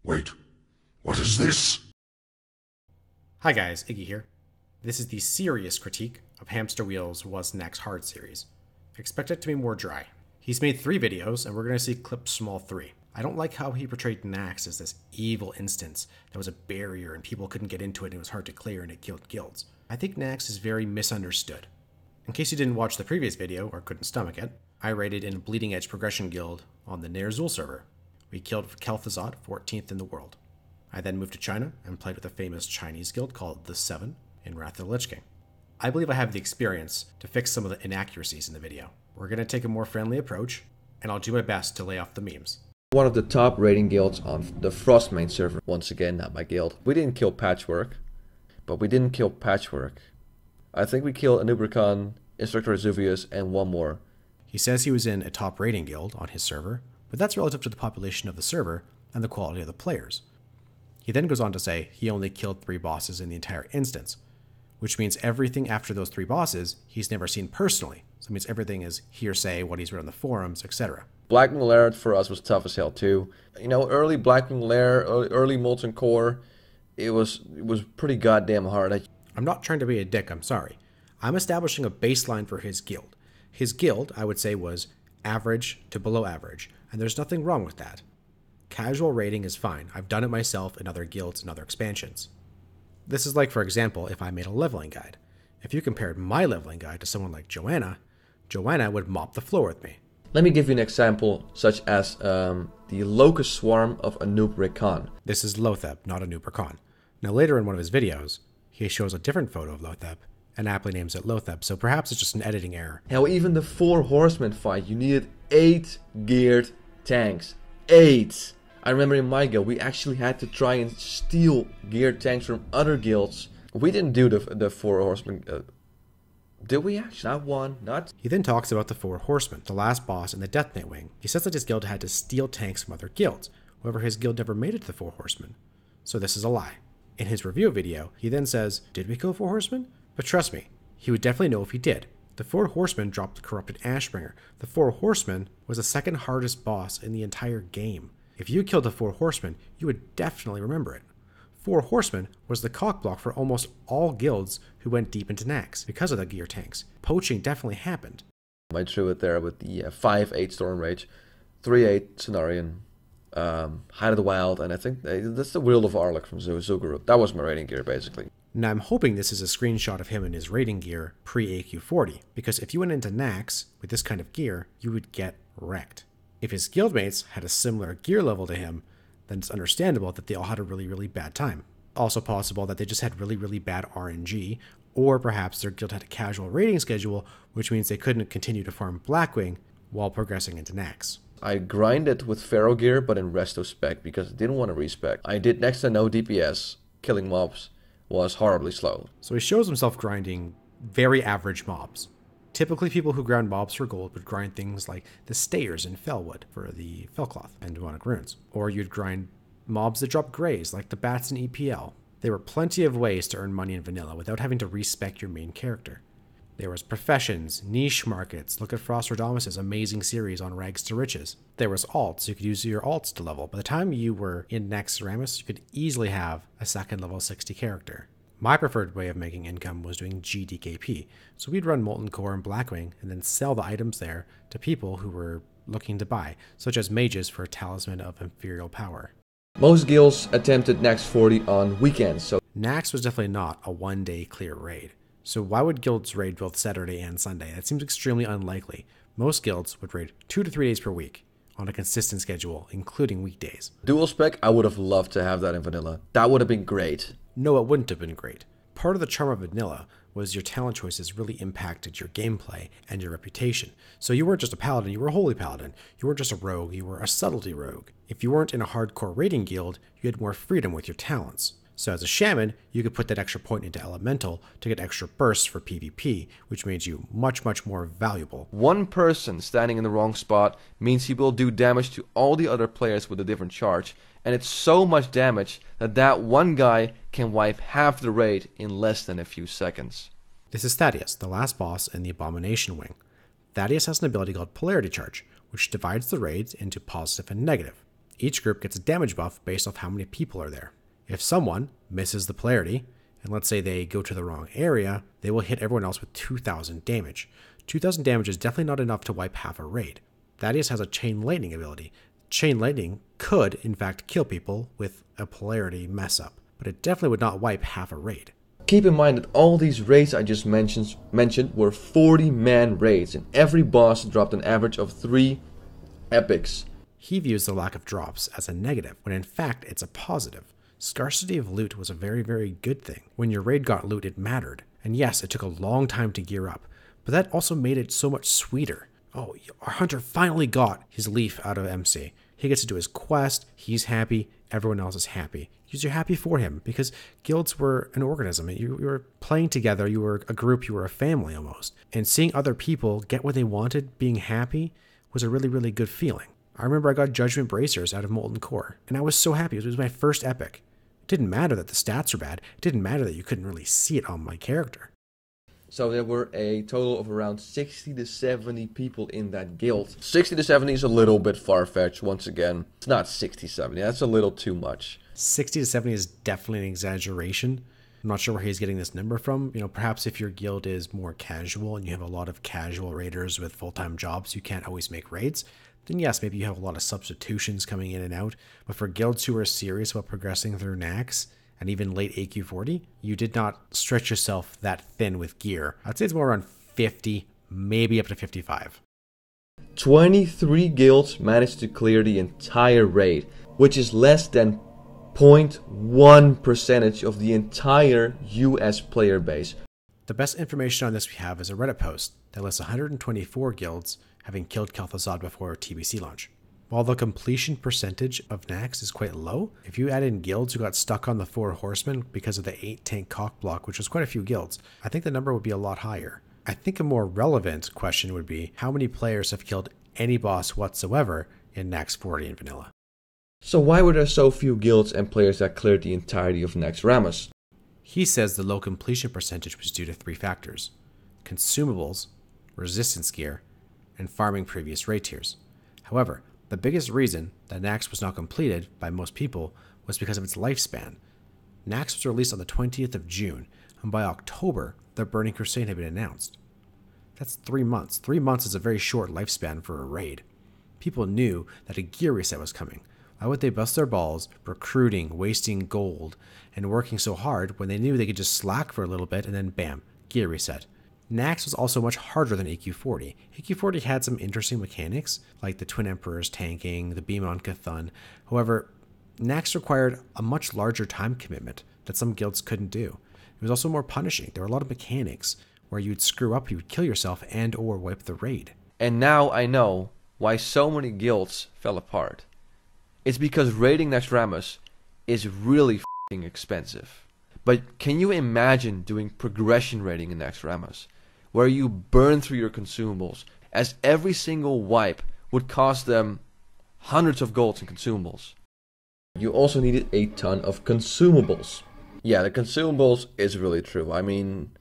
Wait, what is this? Hi guys, Iggy here. This is the serious critique of Hamster Wheel's Was Naxx Hard series. Expect it to be more dry. He's made 3 videos, and we're going to see clips from all 3. I don't like how he portrayed Naxx as this evil instance that was a barrier and people couldn't get into it and it was hard to clear and it killed guilds. I think Naxx is very misunderstood. In case you didn't watch the previous video or couldn't stomach it, I raided in a Bleeding Edge Progression Guild on the Nerzul server. We killed Kel'Thuzad, 14th in the world. I then moved to China and played with a famous Chinese guild called the Seven in Wrath of the Lich King. I believe I have the experience to fix some of the inaccuracies in the video. We're going to take a more friendly approach, and I'll do my best to lay off the memes. One of the top raiding guilds on the Frostmane server. Once again, not my guild. We didn't kill Patchwork, but we didn't kill Patchwork. I think we killed Anubrakan, Instructor Azuvius, and one more. He says he was in a top raiding guild on his server, but that's relative to the population of the server and the quality of the players. He then goes on to say he only killed 3 bosses in the entire instance, which means everything after those 3 bosses he's never seen personally. So it means everything is hearsay, what he's read on the forums, etc. Blackwing Lair for us was tough as hell too. You know, early Blackwing Lair, early Molten Core, it was pretty goddamn hard. I'm not trying to be a dick, I'm sorry. I'm establishing a baseline for his guild. His guild, I would say, was average to below average, and there's nothing wrong with that. Casual raiding is fine. I've done it myself in other guilds and other expansions. This is like, for example, if I made a leveling guide. If you compared my leveling guide to someone like Joanna would mop the floor with me. Let me give you an example, such as the Locust Swarm of Anubrakan. This is Lotheb, not Anubrakan. Now later in one of his videos, he shows a different photo of Lotheb, and aptly names it Lotheb, so perhaps it's just an editing error. Hell, even the 4 horsemen fight, you needed 8 geared tanks. 8! I remember in my guild, we actually had to try and steal geared tanks from other guilds. We didn't do the 4 horsemen. Did we actually? Not one, not... He then talks about the 4 horsemen, the last boss in the Death Knight wing. He says that his guild had to steal tanks from other guilds. However, his guild never made it to the 4 horsemen. So this is a lie. In his review video, he then says, did we kill 4 horsemen? But trust me, he would definitely know if he did. The 4 horsemen dropped the corrupted Ashbringer. The 4 horsemen was the second hardest boss in the entire game. If you killed the 4 horsemen, you would definitely remember it. 4 horsemen was the cockblock for almost all guilds who went deep into Naxx because of the gear tanks. Poaching definitely happened. I threw it there with the 5-8 Storm Rage, 3-8 Cenarian, Height of the Wild, and I think that's the Will of Arlok from Zuguru. That was my raiding gear, basically. Now I'm hoping this is a screenshot of him in his raiding gear pre-AQ40, because if you went into Naxx with this kind of gear, you would get wrecked. If his guildmates had a similar gear level to him, then it's understandable that they all had a really, really bad time. Also possible that they just had really, really bad RNG, or perhaps their guild had a casual raiding schedule, which means they couldn't continue to farm Blackwing while progressing into Naxx. I grinded with Pharaoh gear, but in resto spec, because I didn't want to respec. I did next to no DPS. Killing mobs was horribly slow. So he shows himself grinding very average mobs. Typically, people who grind mobs for gold would grind things like the Stayers in Felwood for the Felcloth and Demonic Runes. Or you'd grind mobs that drop grays like the bats in EPL. There were plenty of ways to earn money in vanilla without having to respec your main character. There was professions, niche markets. Look at Frost Radamus' amazing series on Rags to Riches. There was alts. You could use your alts to level. By the time you were in Naxxramas, you could easily have a second level 60 character. My preferred way of making income was doing GDKP, so we'd run Molten Core and Blackwing and then sell the items there to people who were looking to buy, such as mages for a Talisman of Imperial Power. Most guilds attempted Naxx 40 on weekends, so... Naxx was definitely not a one-day clear raid, so why would guilds raid both Saturday and Sunday? That seems extremely unlikely. Most guilds would raid 2 to 3 days per week, on a consistent schedule, including weekdays. Dual spec, I would have loved to have that in vanilla. That would have been great. No, it wouldn't have been great. Part of the charm of vanilla was your talent choices really impacted your gameplay and your reputation. So you weren't just a paladin, you were a holy paladin. You weren't just a rogue, you were a subtlety rogue. If you weren't in a hardcore raiding guild, you had more freedom with your talents. So as a shaman, you could put that extra point into elemental to get extra bursts for PvP, which made you much, much more valuable. One person standing in the wrong spot means he will do damage to all the other players with a different charge, and it's so much damage that that one guy can wipe half the raid in less than a few seconds. This is Thaddeus, the last boss in the Abomination Wing. Thaddeus has an ability called Polarity Charge, which divides the raids into positive and negative. Each group gets a damage buff based off how many people are there. If someone misses the polarity, and let's say they go to the wrong area, they will hit everyone else with 2,000 damage. 2,000 damage is definitely not enough to wipe half a raid. Thaddeus has a chain lightning ability. Chain lightning could, in fact, kill people with a polarity mess up, but it definitely would not wipe half a raid. Keep in mind that all these raids I just mentioned were 40-man raids, and every boss dropped an average of 3 epics. He views the lack of drops as a negative, when in fact it's a positive. Scarcity of loot was a very, very good thing. When your raid got loot, it mattered. And yes, it took a long time to gear up, but that also made it so much sweeter. Oh, our hunter finally got his leaf out of MC. He gets to do his quest, he's happy, everyone else is happy. You're happy for him, because guilds were an organism. You were playing together, you were a group, you were a family almost. And seeing other people get what they wanted, being happy, was a really, really good feeling. I remember I got Judgment Bracers out of Molten Core, and I was so happy. It was my first epic. It didn't matter that the stats were bad. It didn't matter that you couldn't really see it on my character. So there were a total of around 60 to 70 people in that guild. 60 to 70 is a little bit far-fetched once again. It's not 60, 70. That's a little too much. 60 to 70 is definitely an exaggeration. I'm not sure where he's getting this number from. Perhaps if your guild is more casual and you have a lot of casual raiders with full-time jobs, you can't always make raids. Then yes, maybe you have a lot of substitutions coming in and out. But for guilds who are serious about progressing through Naxx, and even late AQ40, you did not stretch yourself that thin with gear. I'd say it's more around 50, maybe up to 55. 23 guilds managed to clear the entire raid, which is less than 0.1% of the entire US player base. The best information on this we have is a Reddit post that lists 124 guilds having killed Kel'Thuzad before TBC launch. While the completion percentage of Naxx is quite low, if you add in guilds who got stuck on the 4 horsemen because of the 8 tank cock block, which was quite a few guilds, I think the number would be a lot higher. I think a more relevant question would be how many players have killed any boss whatsoever in Naxx 40 and vanilla. So why were there so few guilds and players that cleared the entirety of Naxxramas? He says the low completion percentage was due to 3 factors: consumables, resistance gear, and farming previous raid tiers. However, the biggest reason that Naxx was not completed by most people was because of its lifespan. Naxx was released on the 20th of June, and by October, the Burning Crusade had been announced. That's 3 months. 3 months is a very short lifespan for a raid. People knew that a gear reset was coming. Why would they bust their balls, recruiting, wasting gold, and working so hard when they knew they could just slack for a little bit and then bam, gear reset? Naxx was also much harder than AQ40. AQ40 had some interesting mechanics, like the Twin Emperors tanking, the beam on Cthulhu. However, Naxx required a much larger time commitment that some guilds couldn't do. It was also more punishing. There were a lot of mechanics where you'd screw up, you would kill yourself, and or wipe the raid. And now I know why so many guilds fell apart. It's because raiding Naxxramas is really f***ing expensive. But can you imagine doing progression raiding in Naxxramas, where you burn through your consumables, as every single wipe would cost them hundreds of golds in consumables? You also needed a ton of consumables. Yeah, the consumables is really true. I mean,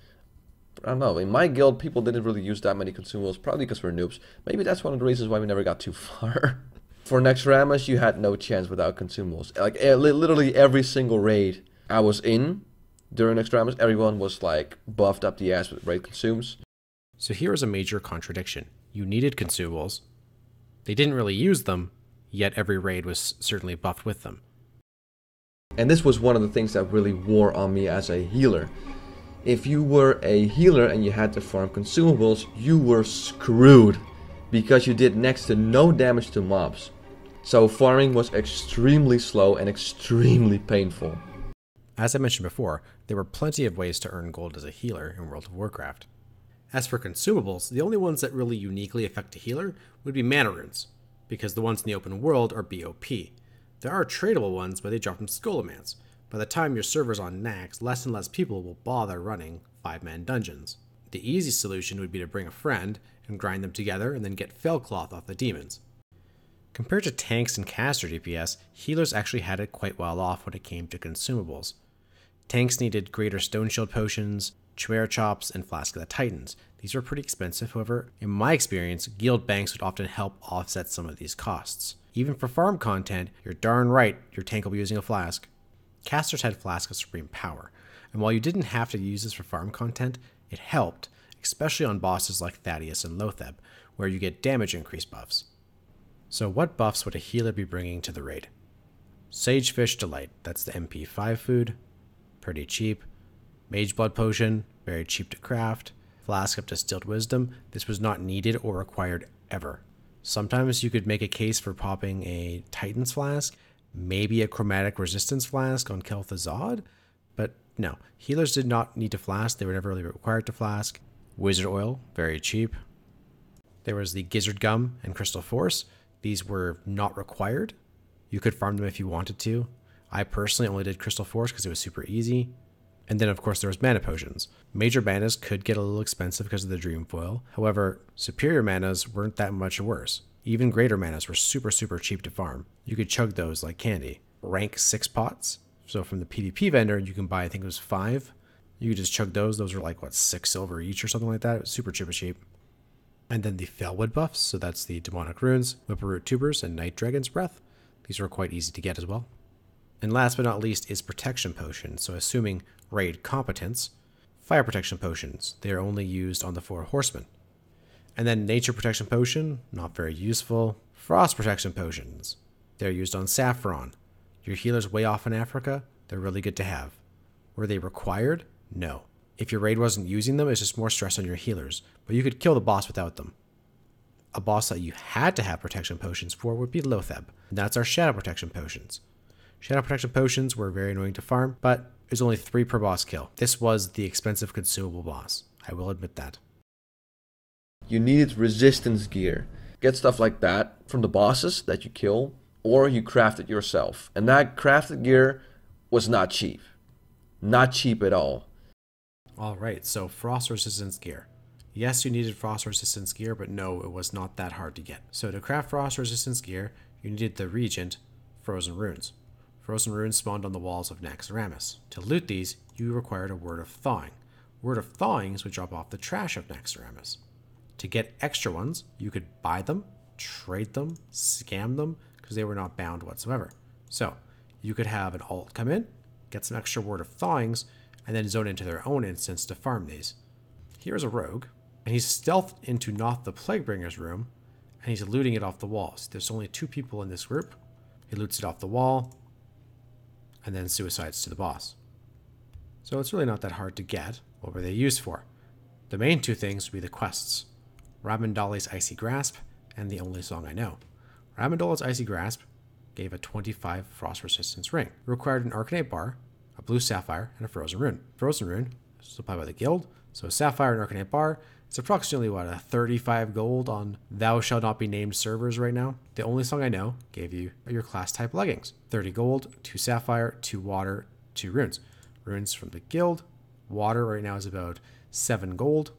I don't know, in my guild people didn't really use that many consumables, probably because we're noobs. Maybe that's one of the reasons why we never got too far. For Naxxramas, you had no chance without consumables. Like, literally every single raid I was in during Naxxramas, everyone was like buffed up the ass with raid consumes. So here is a major contradiction. You needed consumables. They didn't really use them, yet every raid was certainly buffed with them. And this was one of the things that really wore on me as a healer. If you were a healer and you had to farm consumables, you were screwed, because you did next to no damage to mobs. So farming was extremely slow and extremely painful. As I mentioned before, there were plenty of ways to earn gold as a healer in World of Warcraft. As for consumables, the only ones that really uniquely affect a healer would be mana runes, because the ones in the open world are BOP. There are tradable ones, but they drop from Skullomance. By the time your server's on Naxx, less and less people will bother running 5-man dungeons. The easy solution would be to bring a friend and grind them together and then get Felcloth off the demons. Compared to tanks and caster DPS, healers actually had it quite well off when it came to consumables. Tanks needed greater stone shield potions, Chimera chops, and Flask of the Titans. These were pretty expensive, however, in my experience, guild banks would often help offset some of these costs. Even for farm content, you're darn right your tank will be using a flask. Casters had Flask of Supreme Power, and while you didn't have to use this for farm content, it helped, especially on bosses like Thaddeus and Lotheb, where you get damage increase buffs. So what buffs would a healer be bringing to the raid? Sagefish Delight, that's the MP5 food, pretty cheap. Mage Blood Potion, very cheap to craft. Flask of Distilled Wisdom, this was not needed or required ever. Sometimes you could make a case for popping a Titan's Flask, maybe a Chromatic Resistance Flask on Kel'Thuzad, but no, healers did not need to flask, they were never really required to flask. Wizard Oil, very cheap. There was the Gizzard Gum and Crystal Force, these were not required. You could farm them if you wanted to. I personally only did Crystal Force because it was super easy. And then of course there was mana potions. Major manas could get a little expensive because of the Dream Foil. However, superior manas weren't that much worse. Even greater manas were super cheap to farm. You could chug those like candy. Rank 6 pots. So from the PvP vendor you can buy, I think it was 5. You could just chug those. Those were like what, 6 silver each or something like that. It was super cheap. And then the Felwood buffs. So that's the Demonic Runes, Whipperroot Tubers, and Night Dragon's Breath. These were quite easy to get as well. And last but not least is Protection Potions. So assuming raid competence, Fire Protection Potions. They are only used on the 4 Horsemen. And then Nature Protection Potion, not very useful. Frost Protection Potions. They're used on Saffron. Your healers way off in Africa, they're really good to have. Were they required? No. If your raid wasn't using them, it's just more stress on your healers, but you could kill the boss without them. A boss that you had to have Protection Potions for would be Lotheb, and that's our Shadow Protection Potions. Shadow Protection Potions were very annoying to farm, but there's only 3 per boss kill. This was the expensive consumable boss. I will admit that. You needed resistance gear. Get stuff like that from the bosses that you kill, or you craft it yourself. And that crafted gear was not cheap. Not cheap at all. Alright, so frost resistance gear. Yes, you needed frost resistance gear, but no, it was not that hard to get. So to craft frost resistance gear, you needed the Regent Frozen Runes. Frozen Runes spawned on the walls of Naxxramas. To loot these, you required a Word of Thawing. Word of Thawings would drop off the trash of Naxxramas. To get extra ones, you could buy them, trade them, scam them, because they were not bound whatsoever. So, you could have an alt come in, get some extra Word of Thawings, and then zone into their own instance to farm these. Here's a rogue, and he's stealthed into Noth the Plaguebringer's room, and he's looting it off the walls. There's only 2 people in this group. He loots it off the wall, and then suicides to the boss. So it's really not that hard to get. What were they used for? The main 2 things would be the quests. Ramandali's Icy Grasp, and The Only Song I Know. Ramandali's Icy Grasp gave a 25 frost resistance ring. It required an Arcanite bar, a blue sapphire, and a frozen rune. Frozen rune is supplied by the guild, so a sapphire and Arcanite bar, it's approximately what, a 35 gold on Thou Shalt Not Be Named servers right now. The Only Song I Know gave you your class type leggings. 30 gold, 2 sapphire, 2 water, 2 runes. Runes from the guild. Water right now is about 7 gold,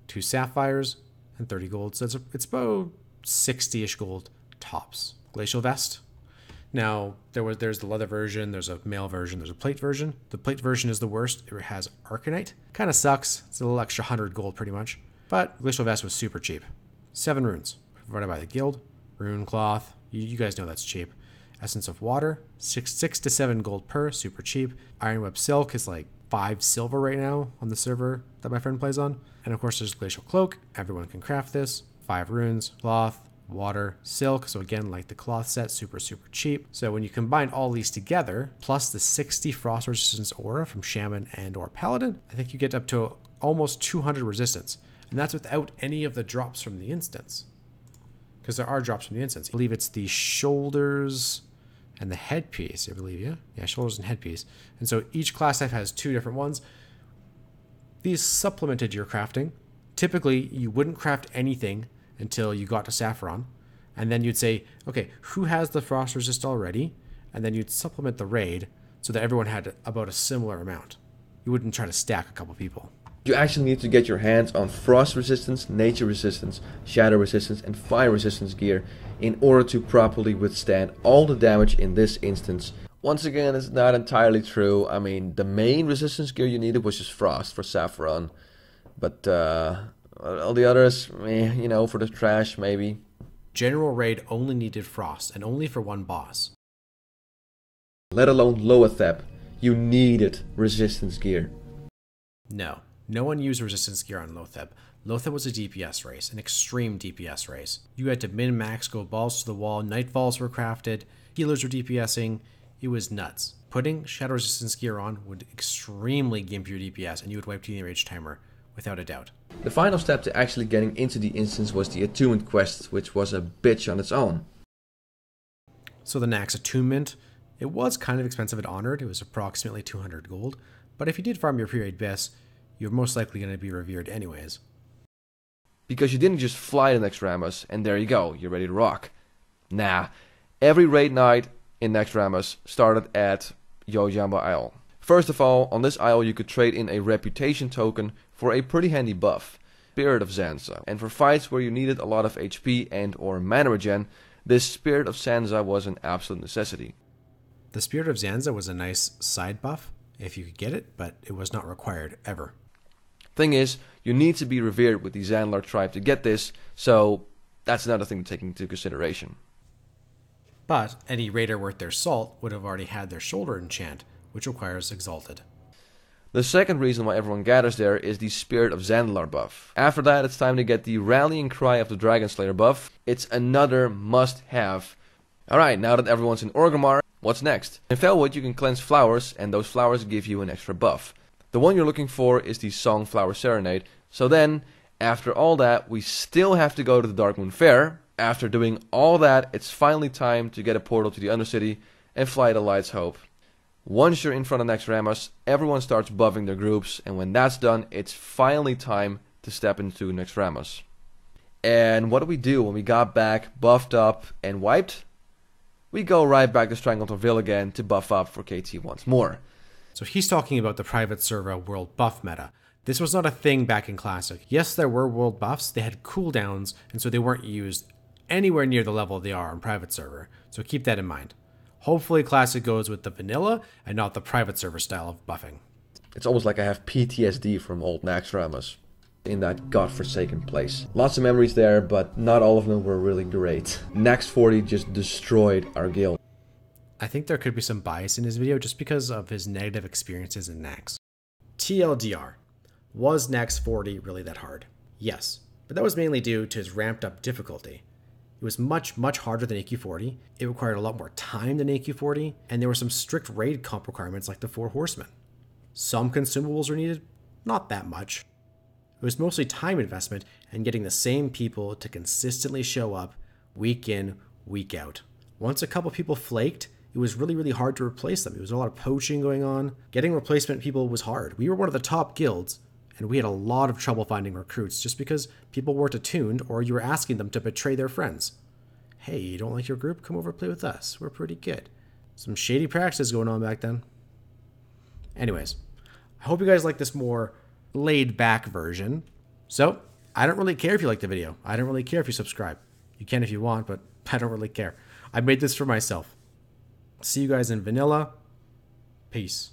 2 sapphires, and 30 gold. So it's about 60-ish gold tops. Glacial Vest. Now, there's the leather version, there's a mail version, there's a plate version. The plate version is the worst. It has Arcanite. Kind of sucks. It's a little extra 100 gold pretty much. But Glacial Vest was super cheap. 7 runes, provided by the guild. Rune Cloth, you guys know that's cheap. Essence of Water, 6 to 7 gold per, super cheap. Ironweb Silk is like 5 silver right now on the server that my friend plays on. And of course there's Glacial Cloak, everyone can craft this. 5 runes, cloth, water, silk. So again, like the cloth set, super cheap. So when you combine all these together, plus the 60 frost resistance aura from Shaman and or Paladin, I think you get up to almost 200 resistance. And that's without any of the drops from the instance. Because there are drops from the instance. I believe it's the shoulders and the headpiece, I believe, yeah? Yeah, shoulders and headpiece. And so each class type has 2 different ones. These supplemented your crafting. Typically, you wouldn't craft anything until you got to Saffron. And then you'd say, okay, who has the frost resist already? And then you'd supplement the raid so that everyone had about a similar amount. You wouldn't try to stack a couple people. You actually need to get your hands on frost resistance, nature resistance, shadow resistance, and fire resistance gear in order to properly withstand all the damage in this instance. Once again, it's not entirely true. I mean, the main resistance gear you needed was just frost for Saffron. But all the others, you know, for the trash maybe. General Raid only needed Frost, and only for one boss. Let alone Loatheb. You needed resistance gear. No one used resistance gear on Loatheb. Loatheb was a DPS race, an extreme DPS race. You had to min-max, go balls to the wall, nightfalls were crafted, healers were DPSing. It was nuts. Putting shadow resistance gear on would extremely gimp your DPS, and you would wipe the Rage timer, without a doubt. The final step to actually getting into the instance was the attunement quest, which was a bitch on its own. So the Naxx attunement, it was kind of expensive at Honored. It was approximately 200 gold, but if you did farm your period best, you're most likely going to be revered anyways. Because you didn't just fly the Naxxramas and there you go, you're ready to rock. Nah, every raid night in Naxxramas started at Yojamba Isle. First of all, on this isle you could trade in a reputation token for a pretty handy buff, Spirit of Zanza. And for fights where you needed a lot of HP and or mana regen, this Spirit of Zanza was an absolute necessity. The Spirit of Zanza was a nice side buff, if you could get it, but it was not required, ever. Thing is, you need to be revered with the Zanlar tribe to get this, so that's another thing to take into consideration. But any raider worth their salt would have already had their shoulder enchant, which requires Exalted. The second reason why everyone gathers there is the Spirit of Zandalar buff. After that, it's time to get the Rallying Cry of the Dragon Slayer buff. It's another must-have. Alright, now that everyone's in Orgrimmar, what's next? In Felwood you can cleanse flowers, and those flowers give you an extra buff. The one you're looking for is the Song Flower Serenade. So then, after all that, we still have to go to the Darkmoon Fair. After doing all that, it's finally time to get a portal to the Undercity and fly to Light's Hope. Once you're in front of Naxxramas, everyone starts buffing their groups, and when that's done, it's finally time to step into Naxxramas. And what do we do when we got back, buffed up, and wiped? We go right back to Strangletonville again to buff up for KT once more. So he's talking about the private server world buff meta. This was not a thing back in Classic. Yes, there were world buffs, they had cooldowns, and so they weren't used anywhere near the level they are on private server. So keep that in mind. Hopefully Classic goes with the vanilla and not the private server style of buffing. It's almost like I have PTSD from old Naxxramas in that godforsaken place. Lots of memories there, but not all of them were really great. Naxx 40 just destroyed our guild. I think there could be some bias in his video just because of his negative experiences in Naxx. TLDR. Was Naxx 40 really that hard? Yes, but that was mainly due to his ramped up difficulty. It was much harder than AQ40, it required a lot more time than AQ40, and there were some strict raid comp requirements like the 4 Horsemen. Some consumables were needed, not that much. It was mostly time investment and getting the same people to consistently show up week in, week out. Once a couple people flaked, it was really hard to replace them. There was a lot of poaching going on. Getting replacement people was hard. We were one of the top guilds, and we had a lot of trouble finding recruits just because people weren't attuned or you were asking them to betray their friends. Hey, you don't like your group? Come over and play with us. We're pretty good. Some shady practices going on back then. Anyways, I hope you guys like this more laid back version. So, I don't really care if you like the video. I don't really care if you subscribe. You can if you want, but I don't really care. I made this for myself. See you guys in vanilla. Peace.